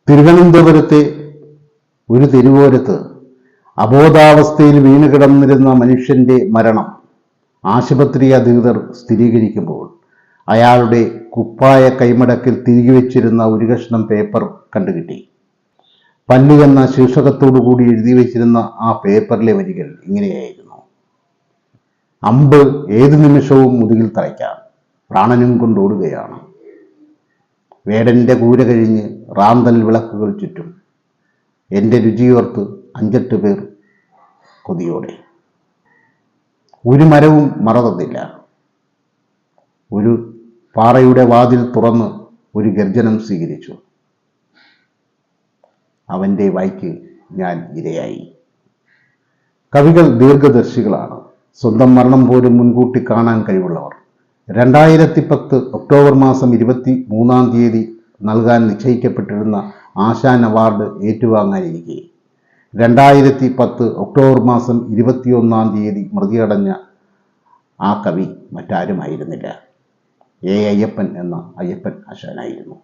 തിരുവനന്തപുരത്തെ ഒരു തെരുവോരത്ത് അബോധാവസ്ഥയിൽ വീണ് കിടന്നിരുന്ന മനുഷ്യന്റെ മരണം ആശുപത്രി അധികൃതർ സ്ഥിരീകരിക്കുമ്പോൾ അയാളുടെ കുപ്പായ കൈമടക്കിൽ തിരികെ വെച്ചിരുന്ന ഒരു കഷ്ണം പേപ്പർ കണ്ടുകിട്ടി. പല്ലു എന്ന ശീർഷകത്തോടുകൂടി എഴുതി വെച്ചിരുന്ന ആ പേപ്പറിലെ വരികൾ ഇങ്ങനെയായിരുന്നു: അമ്പ് ഏതു നിമിഷവും മുതുകിൽ തറയ്ക്കാം, പ്രാണനും കൊണ്ടോടുകയാണ്. വേടന്റെ കൂര കഴിഞ്ഞ് റാന്തൽ വിളക്കുകൾ ചുറ്റും, എൻ്റെ രുചിയോർത്ത് 5-8 പേർ കൊതിയോടെ. ഒരു മരവും മറ തന്നില്ല. ഒരു പാറയുടെ വാതിൽ തുറന്ന് ഒരു ഗർജനം സ്വീകരിച്ചു. അവൻ്റെ വായ്ക്ക് ഞാൻ ഇരയായി. കവികൾ ദീർഘദർശികളാണ്. സ്വന്തം മരണം പോലും മുൻകൂട്ടി കാണാൻ കഴിവുള്ളവർ. 2010 ഒക്ടോബർ മാസം 23 നൽകാൻ നിശ്ചയിക്കപ്പെട്ടിരുന്ന ആശാൻ അവാർഡ് ഏറ്റുവാങ്ങാനിരിക്കെ 2010 ഒക്ടോബർ മാസം 21 മൃതിയടഞ്ഞ ആ കവി മറ്റാരുമായിരുന്നില്ല, അയ്യപ്പൻ എന്ന അയ്യപ്പൻ ആശാനായിരുന്നു.